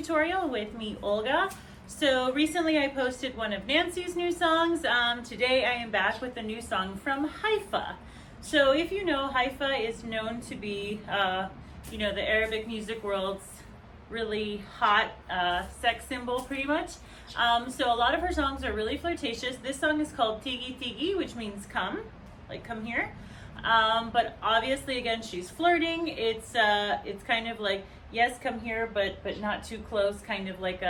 tutorial with me, Olga. So recently I posted one of Nancy's new songs. Today I am back with a new song from Haifa. So if you know, Haifa is known to be, the Arabic music world's really hot sex symbol pretty much. So a lot of her songs are really flirtatious. This song is called Tigi, which means come, like come here. But obviously, again, she's flirting. It's kind of like, yes, come here, but not too close, kind of like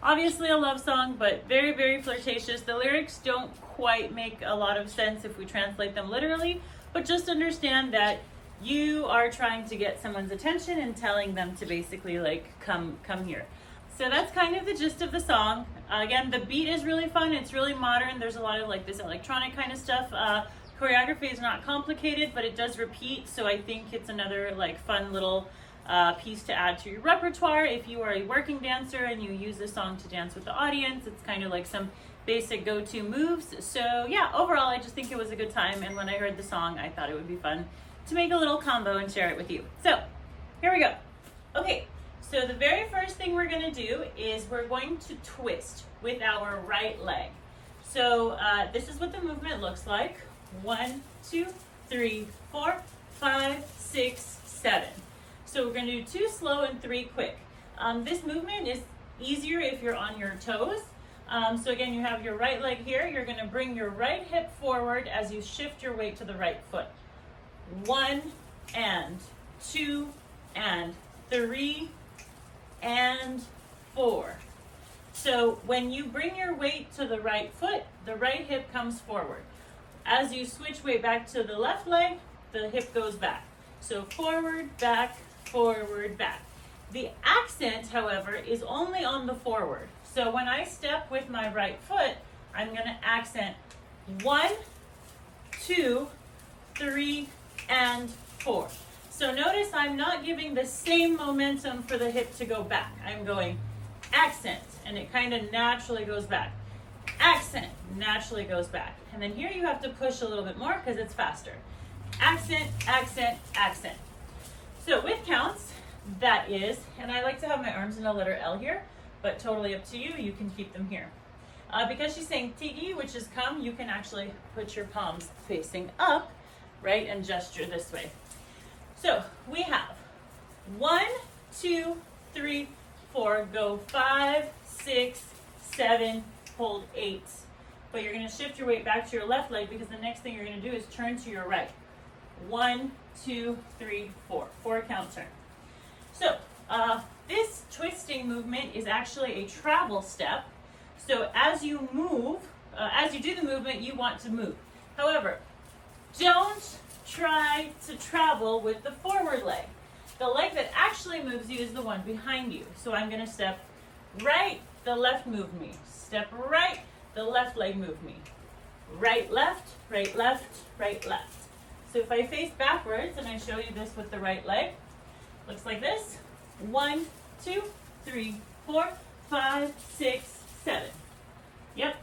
obviously a love song, but very, very flirtatious. The lyrics don't quite make a lot of sense if we translate them literally, but just understand that you are trying to get someone's attention and telling them to basically like, come here. So that's kind of the gist of the song. Again, the beat is really fun. It's really modern. There's a lot of like this electronic kind of stuff. Choreography is not complicated, but it does repeat. So I think it's another like fun little piece to add to your repertoire. If you are a working dancer and you use this song to dance with the audience, it's kind of like some basic go-to moves. So yeah, overall, I just think it was a good time. And when I heard the song, I thought it would be fun to make a little combo and share it with you. So here we go. Okay, so the very first thing we're gonna do is we're going to twist with our right leg. So this is what the movement looks like. 1, 2, 3, 4, 5, 6, 7. So we're going to do 2 slow and 3 quick. This movement is easier if you're on your toes. So again, you have your right leg here. You're going to bring your right hip forward as you shift your weight to the right foot. 1 and 2 and 3 and 4. So when you bring your weight to the right foot, the right hip comes forward. As you switch weight back to the left leg, the hip goes back. So forward, back, forward, back. The accent, however, is only on the forward. So when I step with my right foot, I'm going to accent 1, 2, 3, and 4. So notice I'm not giving the same momentum for the hip to go back. I'm going accent, and it kind of naturally goes back. Accent, naturally goes back. And then here you have to push a little bit more because it's faster. Accent, accent, accent. So with counts, that is, and I like to have my arms in a letter L here, but totally up to you. You can keep them here. Because she's saying Tigi, which is come, you can actually put your palms facing up, right, and gesture this way. So we have 1, 2, 3, 4, go 5, 6, 7, hold 8. But you're going to shift your weight back to your left leg because the next thing you're going to do is turn to your right. 1, 2, 3, 4. 4 count turn. So this twisting movement is actually a travel step. So as you move, as you do the movement, you want to move. However, don't try to travel with the forward leg. The leg that actually moves you is the one behind you. So I'm going to step right, the left move me. Step right, the left leg move me. Right, left, right, left, right, left. So if I face backwards and I show you this with the right leg, looks like this. 1, 2, 3, 4, 5, 6, 7. Yep.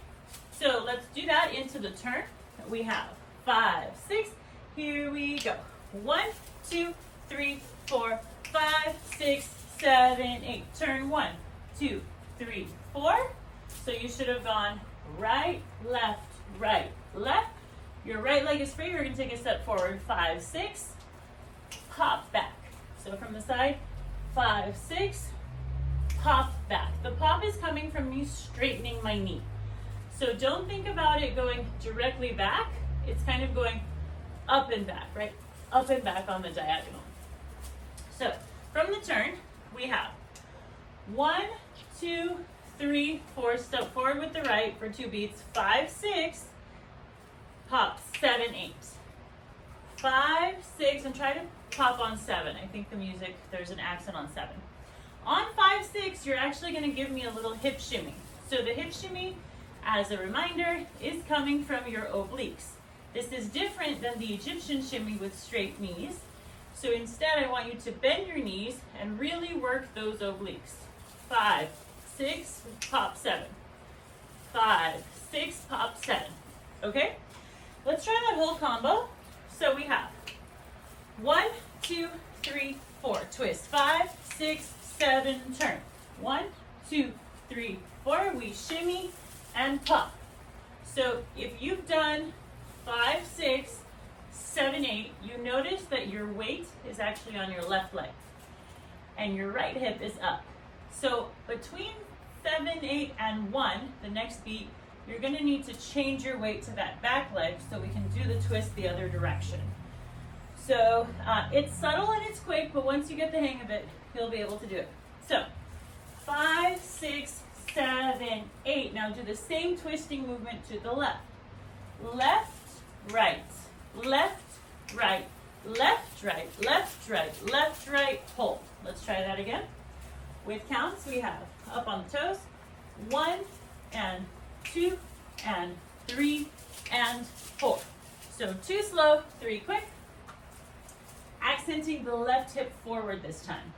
So let's do that into the turn. We have 5, 6. Here we go. 1, 2, 3, 4, 5, 6, 7, 8. Turn 1, 2, 3, 4. So you should have gone right, left, right, left. Your right leg is free. We're going to take a step forward. 5, 6. Pop back. So from the side, 5, 6. Pop back. The pop is coming from me straightening my knee. So don't think about it going directly back. It's kind of going up and back, right? Up and back on the diagonal. So from the turn, we have 1, 2, 3, 4, step forward with the right for 2 beats. 5, 6, pop, 7, 8. 5, 6, and try to pop on 7. I think the music, there's an accent on 7. On 5, 6, you're actually going to give me a little hip shimmy. So the hip shimmy, as a reminder, is coming from your obliques. This is different than the Egyptian shimmy with straight knees. So instead, I want you to bend your knees and really work those obliques. 5, 6, pop 7. 5, 6, pop 7. Okay? Let's try that whole combo. So we have 1, 2, 3, 4. Twist. 5, 6, 7, turn. 1, 2, 3, 4. We shimmy and pop. So if you've done 5, 6, 7, 8, you notice that your weight is actually on your left leg and your right hip is up. So between 7, 8, and 1, the next beat, you're going to need to change your weight to that back leg so we can do the twist the other direction. So it's subtle and it's quick, but once you get the hang of it, you'll be able to do it. So 5, 6, 7, 8. Now do the same twisting movement to the left. Left, right, left, right, left, right, left, right, left, right, hold. Let's try that again. With counts, we have up on the toes, 1 and 2 and 3 and 4. So 2 slow, 3 quick. Accenting the left hip forward this time.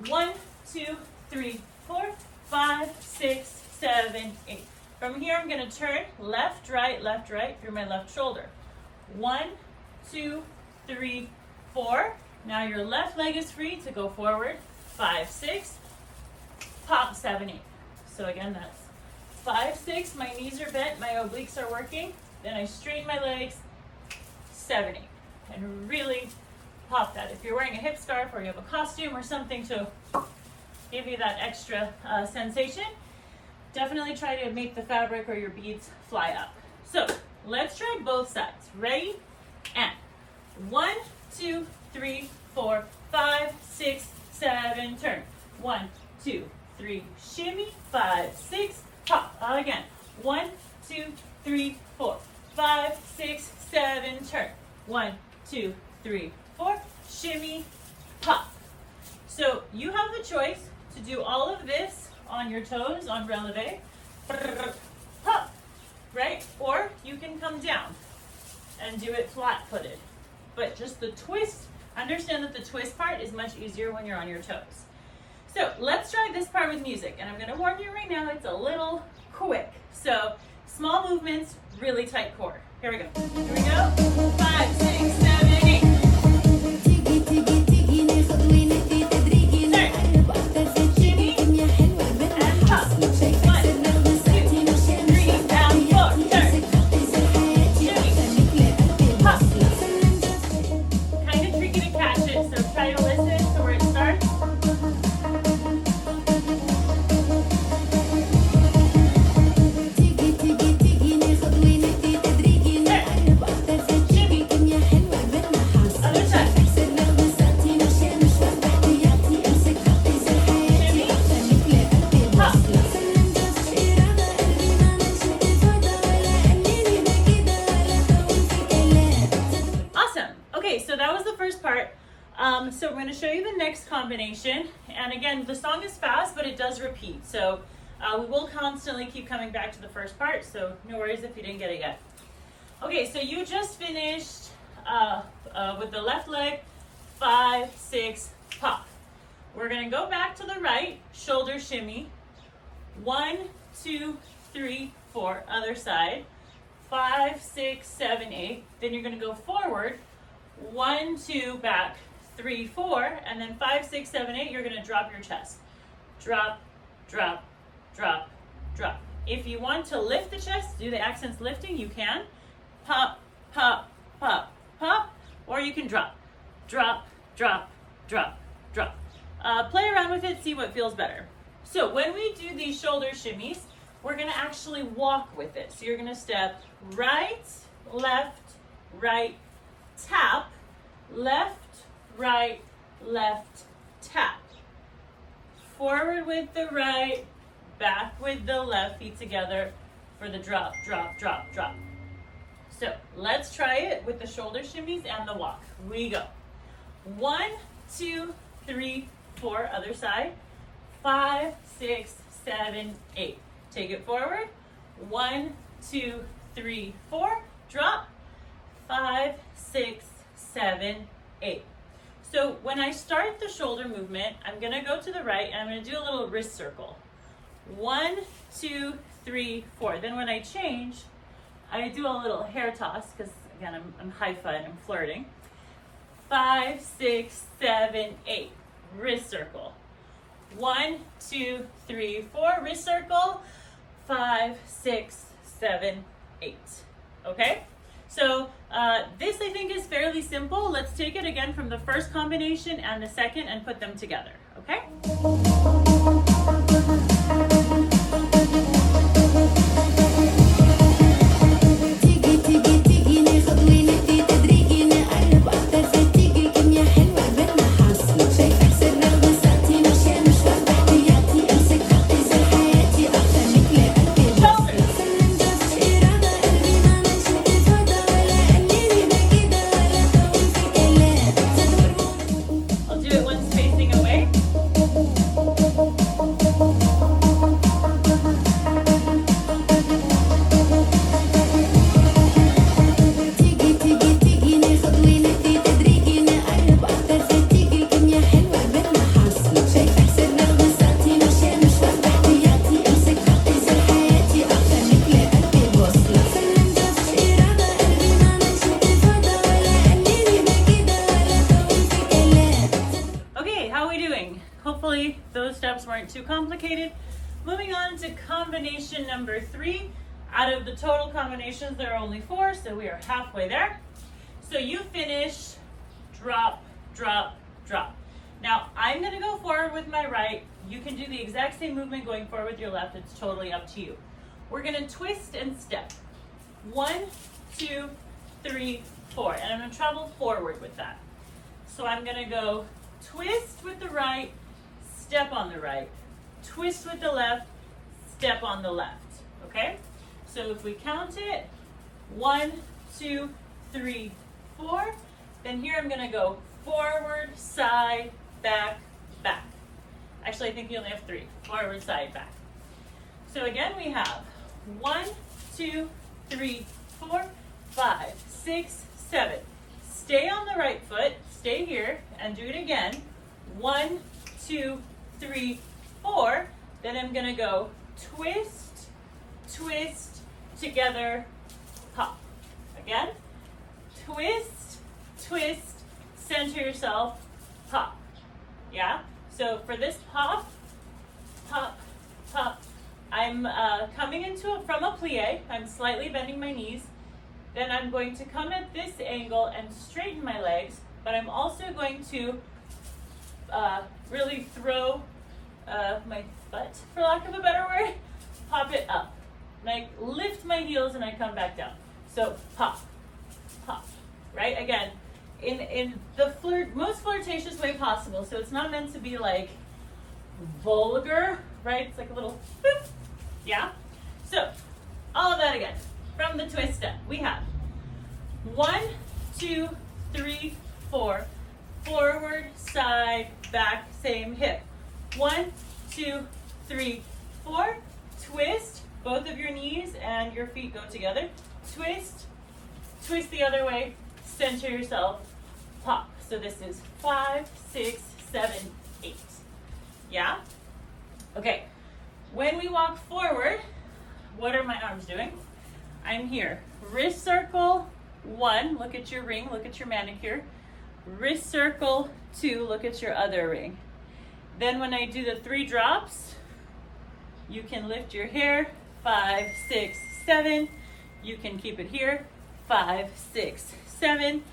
1, 2, 3, 4, 5, 6, 7, 8. From here, I'm going to turn left, right through my left shoulder. 1, 2, 3, 4. Now your left leg is free to go forward. 5, 6, pop, 7, 8. So again, that's 5, 6. My knees are bent, my obliques are working. Then I straighten my legs. 7, 8. And really pop that. If you're wearing a hip scarf or you have a costume or something to give you that extra sensation, definitely try to make the fabric or your beads fly up. So let's try both sides. Ready? And 1, 2, 3, 4, 5, 6, 7, turn. 1, 2, 3, shimmy. 5, 6, pop. Again. 1, 2, 3, 4, 5, 6, 7, turn. 1, 2, 3, 4, shimmy, pop. So you have the choice to do all of this on your toes, on releve, pop, right? Or you can come down and do it flat-footed. But just the twist, understand that the twist part is much easier when you're on your toes. So let's try this part with music. And I'm gonna warn you right now, it's a little quick. So small movements, really tight core. Here we go. Here we go. 5, 6, 7, 8. تيجي تيجي تيجي ناخد وندي تدريجي نقرب أكتر في الجيم الدنيا حلوة بالراحة شايفة الرغبة ساعتي ماشية مش وقتي امسك خطي زي حياتي أخليك لقلبي واصلة. Kind of tricky to catch it, so try to listen to where it starts. تيجي تيجي تيجي ناخد وندي تدريجي نقرب أكتر في الجيم الدنيا حلوة بالراحة Other side. شايفة الرغبة ساعتي ماشية مش وقتي امسك خطي زي حياتي أخليك لقلبي واصلة. مفيش إرادة قلبي ما عملش انتفاضة ولا قليلي ده كده ولا طول في كلام. Awesome. Okay, so that was the first part. So we're going to show you the next combination. And again, the song is fast, but it does repeat. So we will constantly keep coming back to the first part. So no worries if you didn't get it yet. Okay, so you just finished with the left leg, 5, 6, pop. We're going to go back to the right, shoulder shimmy. 1, 2, 3, 4, other side. 5, 6, 7, 8. Then you're going to go forward. 1, 2, back. 3, 4, and then 5, 6, 7, 8. You're going to drop your chest. Drop, drop, drop, drop. If you want to lift the chest, do the accents lifting, you can. Pop, pop, pop, pop. Or you can drop, drop, drop, drop, drop. Play around with it, see what feels better. So when we do these shoulder shimmies, we're going to actually walk with it. So you're going to step right, left, right, tap, left, right, left, tap. Forward with the right, back with the left, feet together for the drop, drop, drop, drop. So let's try it with the shoulder shimmies and the walk. We go. 1, 2, 3, 4, other side. 5, 6, 7, 8. Take it forward. 1, 2, 3, 4. Drop. 5, 6, 7, 8. So when I start the shoulder movement, I'm going to go to the right and I'm going to do a little wrist circle. 1, 2, 3, 4. Then when I change, I do a little hair toss because again, I'm Haifa and I'm flirting. 5, 6, 7, 8. Wrist circle. 1, 2, 3, 4. Wrist circle. 5, 6, 7, 8. Okay? So this I think is fairly simple. Let's take it again from the first combination and the second and put them together. Okay? تيجي تيجي تيجي ناخد وندي تدريجي نقرب أكتر فتيجي كيميا حلوة بينا حاصلة شايفك سر رغم ساعتي ماشية مش واخدة احتياطي أمسك خطي زي حياتي أكتر منك لقلبي واصلة سلم بس إرادة قلبي ما عملش انتفاضة ولا قليلي ده كده ولا طول في كلام زاد هرمون I'll do it once facing away. تيجي تيجي تيجي ناخد وندي تدريجي نقرب أكتر فتيجي كيميا حلوة بينا حاصلة شايفك سر رغم ساعتي ماشية مش واخدة احتياطي أمسك خطي زي حياتي أكتر منك لقلبي واصلة سلم بس إرادة قلبي ما عملش انتفاضة ولا قليلي ده كده ولا طول في كلام Okay, how are we doing? Hopefully those steps weren't too complicated. Moving on to combination number 3. Out of the total combinations, there are only 4, so we are halfway there. So you finish, drop, drop, drop. Now I'm going to go forward with my right. You can do the exact same movement going forward with your left. It's totally up to you. We're going to twist and step. 1, 2, 3, 4. And I'm going to travel forward with that. So I'm going to go twist with the right, step on the right, twist with the left, step on the left. Okay? So if we count it, 1, 2, 3, 4, then here I'm going to go forward, side, back, back. Actually, I think you only have 3. Forward, side, back. So again, we have 1, 2, 3, 4, 5, 6, 7. Stay on the right foot, stay here, and do it again. 1, 2, 3, 4. Then I'm going to go twist, twist, together, pop. Again, twist, twist, center yourself, pop. Yeah? So for this pop, pop, pop, I'm coming from a plie. I'm slightly bending my knees. Then I'm going to come at this angle and straighten my legs, but I'm also going to really throw my butt, for lack of a better word, pop it up. And I lift my heels and I come back down. So pop, pop, right? Again, in the most flirtatious way possible. So it's not meant to be like vulgar, right? It's like a little boop, yeah? So all of that again. From the twist step, we have 1, 2, 3, 4, forward, side, back, same hip. 1, 2, 3, 4, twist, both of your knees and your feet go together. Twist, twist the other way, center yourself, pop. So this is 5, 6, 7, 8. Yeah? Okay. When we walk forward, what are my arms doing? I'm here. Wrist circle, 1, look at your ring, look at your manicure. Wrist circle, 2, look at your other ring. Then when I do the 3 drops, you can lift your hair, 5, 6, 7. You can keep it here, 5, 6, 7.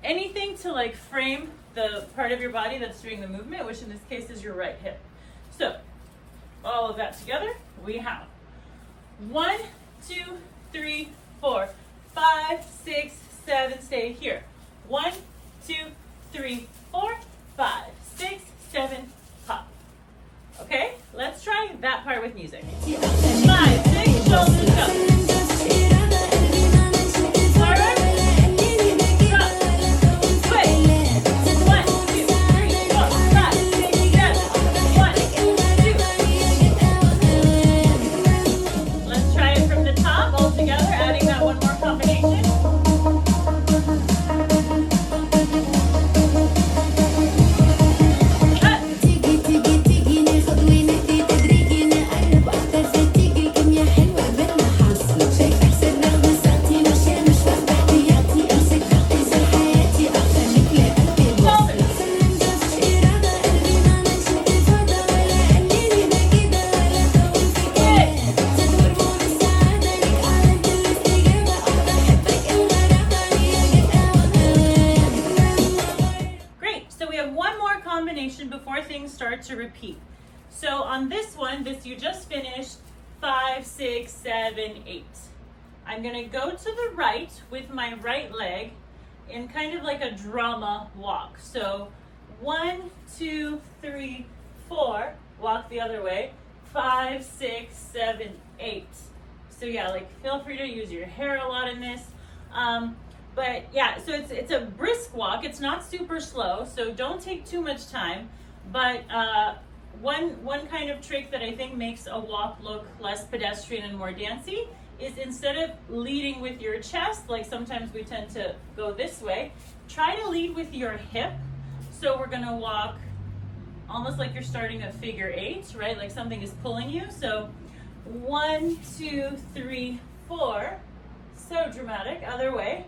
Anything to like frame the part of your body that's doing the movement, which in this case is your right hip. So all of that together, we have 1, 2, 3, 4, 5, 6, 7. Stay here. 1, 2, 3, 4, 5, 6, 7. Pop. Okay, let's try that part with music. 5, 6, shoulders up. Forward. Drop. Twist. 1, 2, 3, 4, 5, 6, 7. 1, 2. Let's try it from the top all together, adding that one more combination. تيجي تيجي تيجي ناخد وندي تدريجي نقرب أكتر فتيجي كيميا حلوة to repeat. So on this one, this you just finished, 5, 6, 7, 8. I'm gonna go to the right with my right leg in kind of like a drama walk. So 1, 2, 3, 4, walk the other way, 5, 6, 7, 8. So yeah, like feel free to use your hair a lot in this. But yeah, so it's a brisk walk. It's not super slow, so don't take too much time. But one kind of trick that I think makes a walk look less pedestrian and more dancey is instead of leading with your chest, like sometimes we tend to go this way, try to lead with your hip. So we're gonna walk almost like you're starting a figure 8, right? Like something is pulling you. So 1, 2, 3, 4. So dramatic. Other way.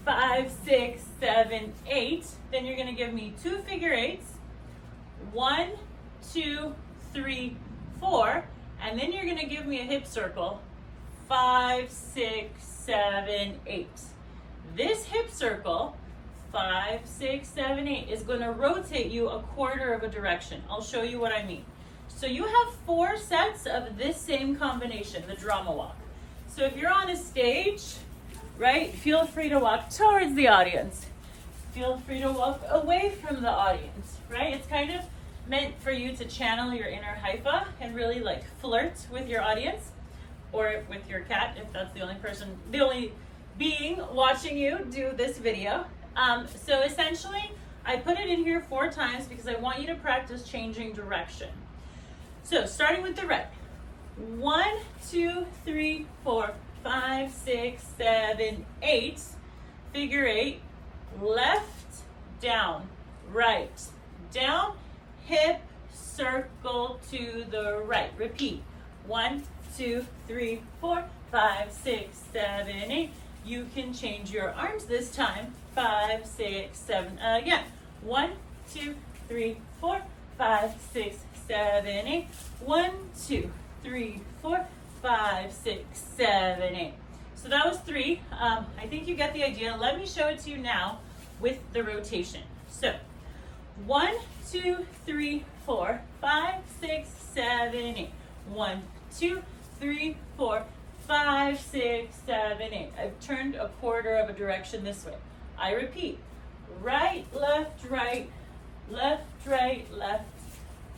5, 6, 7, 8. Then you're going to give me 2 figure 8s. 1, 2, 3, 4. And then you're going to give me a hip circle. 5, 6, 7, 8. This hip circle, 5, 6, 7, 8, is going to rotate you a quarter of a direction. I'll show you what I mean. So you have 4 sets of this same combination, the drama walk. So if you're on a stage, right, feel free to walk towards the audience. Feel free to walk away from the audience, right? It's kind of meant for you to channel your inner Haifa and really like flirt with your audience or with your cat if that's the only being watching you do this video. So essentially, I put it in here 4 times because I want you to practice changing direction. So starting with the right. 1, 2, 3, 4, 5, 6, 7, 8. Figure 8. Left, down, right, down, hip, circle to the right. Repeat. 1, 2, 3, 4, 5, 6, 7, 8. You can change your arms this time. 5, 6, 7. Again. 1, 2, 3, 4, 5, 6, 7, 8. 1, 2, 3, 4, 5, 6, 7, 8. So that was 3. I think you get the idea. Let me show it to you now with the rotation. So 1, 2, 3, 4, 5, 6, 7, 8. 1, 2, 3, 4, 5, 6, 7, 8. I've turned a quarter of a direction this way. I repeat. Right, left, right, left,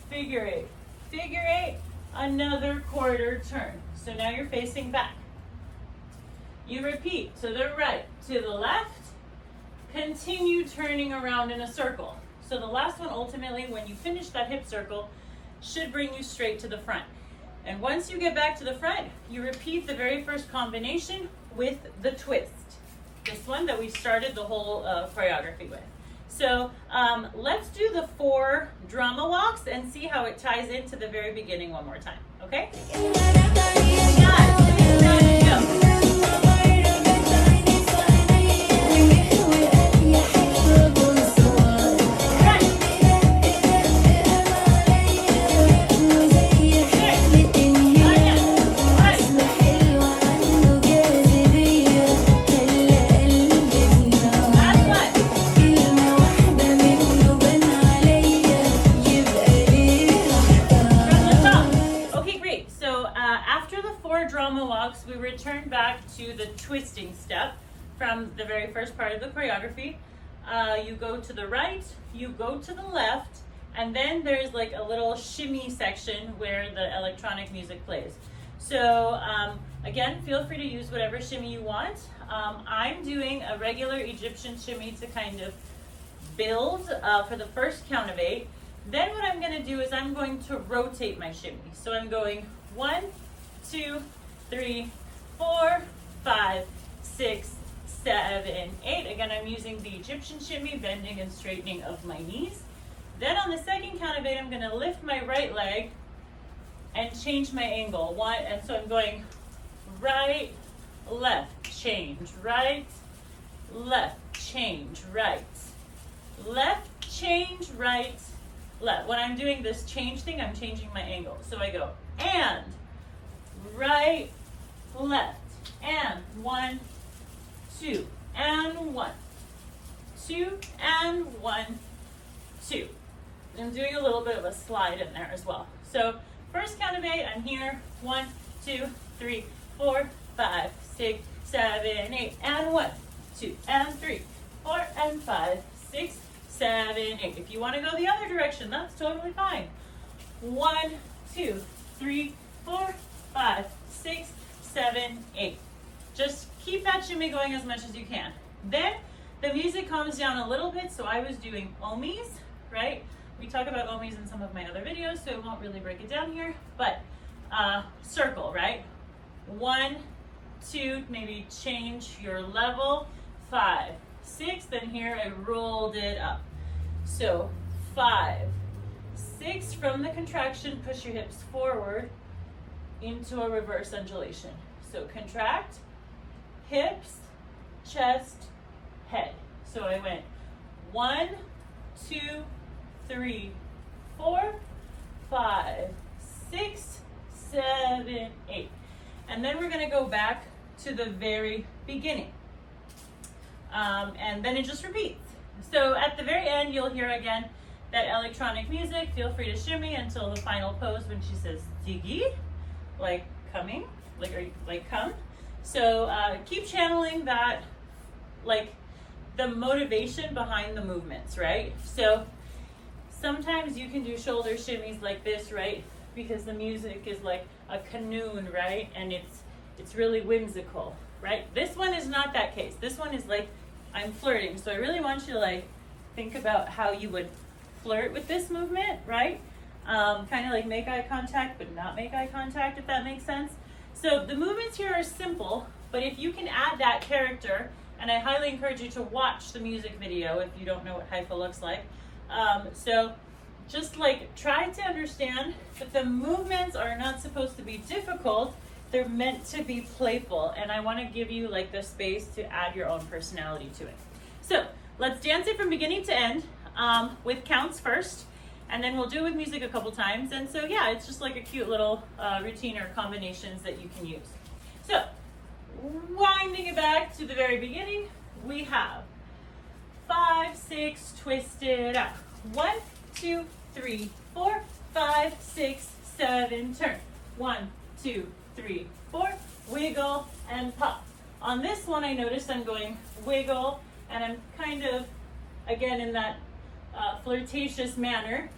figure 8. Figure 8, another quarter turn. So now you're facing back. You repeat to the right, to the left, continue turning around in a circle. So the last one, ultimately, when you finish that hip circle, should bring you straight to the front. And once you get back to the front, you repeat the very first combination with the twist. This one that we started the whole choreography with. So let's do the 4 drama walks and see how it ties into the very beginning one more time, okay? We return back to the twisting step from the very first part of the choreography. You go to the right, you go to the left, and then there's like a little shimmy section where the electronic music plays. So again, feel free to use whatever shimmy you want. I'm doing a regular Egyptian shimmy to kind of build for the first count of 8. Then what I'm going to do is I'm going to rotate my shimmy. So I'm going 1, 2, 3, 4, 5, 6, 7, 8. Again, I'm using the Egyptian shimmy, bending and straightening of my knees. Then on the second count of 8, I'm going to lift my right leg and change my angle. And so I'm going right, left, change, right, left, change, right, left, change, right, left. When I'm doing this change thing, I'm changing my angle. So I go and right, left, and 1, 2, and 1, 2, and 1, 2. I'm doing a little bit of a slide in there as well. So first count of 8, I'm here. 1, 2, 3, 4, 5, 6, 7, 8, and 1, 2, and 3, 4, and 5, 6, 7, 8. If you want to go the other direction, that's totally fine. 1, 2, 3, 4, 5, 6, 7, 8. Just keep that shimmy going as much as you can. Then the music calms down a little bit, so I was doing omis, right? We talk about omis in some of my other videos, so I won't really break it down here, but circle, right? 1, 2, maybe change your level, 5, 6, then here I rolled it up. So 5, 6, from the contraction, push your hips forward into a reverse undulation. So contract, hips, chest, head. So I went 1, 2, 3, 4, 5, 6, 7, 8. And then we're gonna go back to the very beginning. And then it just repeats. So at the very end, you'll hear again that electronic music. Feel free to shimmy until the final pose when she says Tigi, like coming, like come. So keep channeling that, like the motivation behind the movements, right? So sometimes you can do shoulder shimmies like this, right? Because the music is like a canoon, right? And it's really whimsical, right? This one is not that case. This one is like, I'm flirting. So I really want you to like think about how you would flirt with this movement, right? Kind of like make eye contact, but not make eye contact, if that makes sense. So the movements here are simple, but if you can add that character, and I highly encourage you to watch the music video if you don't know what Haifa looks like. So just like try to understand that the movements are not supposed to be difficult. They're meant to be playful, and I want to give you like the space to add your own personality to it. So let's dance it from beginning to end with counts first, and then we'll do it with music a couple times. And so yeah, it's just like a cute little routine or combinations that you can use. So winding it back to the very beginning, we have 5, 6, twist it out. 1, 2, 3, 4, 5, 6, 7, turn. 1, 2, 3, 4, wiggle and pop. On this one, I noticed I'm going wiggle, and I'm kind of, again, in that flirtatious manner,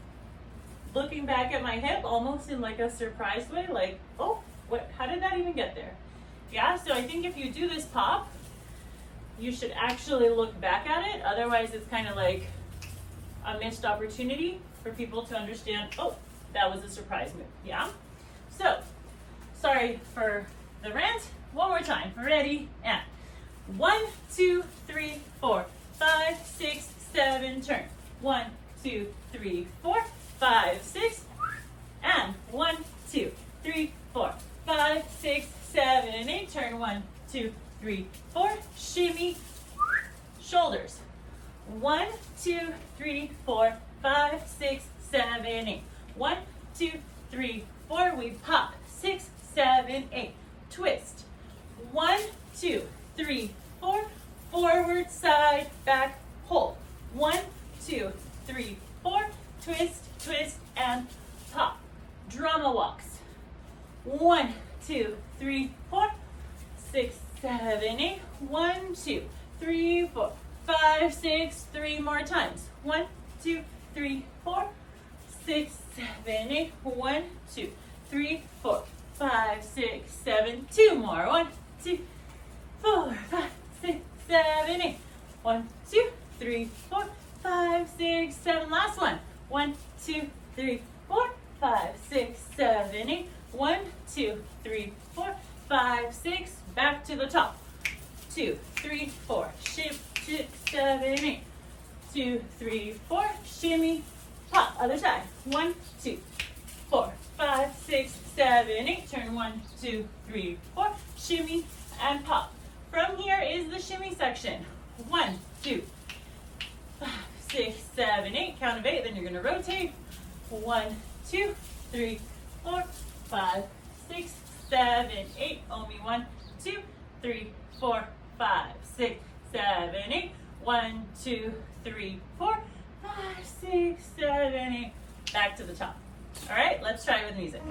looking back at my hip, almost in like a surprised way, like, oh, what? How did that even get there? Yeah, so I think if you do this pop, you should actually look back at it. Otherwise, it's kind of like a missed opportunity for people to understand, oh, that was a surprise move, yeah? So, sorry for the rant. One more time. Ready? And 1, 2, 3, 4, 5, 6, 7, turn. 1, 2, 3, 4, 5, 6, and 1, 2, 3, 4, 5, 6, 7, 8. Turn. 1, 2, 3, 4. Shimmy. Shoulders. 1, 2, 3, 4, 5, 6, 7, 8. 1, 2, 3, 4. We pop. 6, 7, 8. Twist. 1, 2, 3, 4. Forward, side, back, hold. 1, 2, 3, 4. Twist, twist, and pop. Drama walks. 1, 2, 3, 4. 6, 7, 8. 1, 2, 3, 4, 5, 6. 3 more times. 1, 2, 3, 4. 6, 7, 8. 1, 2, 3, 4, 5, 6, 7. 2 more. 1, 2, 4, 5, 6, 7, 8. 1, 2, 3, 4, 5, 6, 7. Last one. 1, 2, 3, 4, 5, 6, 7, 8. 1, 2, 3, 4, 5, 6. Back to the top. 2, 3, 4. Shift, 6, 7, 8. 2, 3, 4. Shimmy. Pop. Other side. 1, 2, 4, 5, 6, 7, 8. Turn. 1, 2, 3, 4. Shimmy and pop. From here is the shimmy section. 1, 2, 5, 6, 7, 8. Count of 8. Then you're going to rotate. 1, 2, 3, 4, 5, 6, 7, 8. Omi. 1, 2, 3, 4, 5, 6, 7, 8. 1, 2, 3, 4, 5, 6, 7, 8. Back to the top. All right, let's try it with music.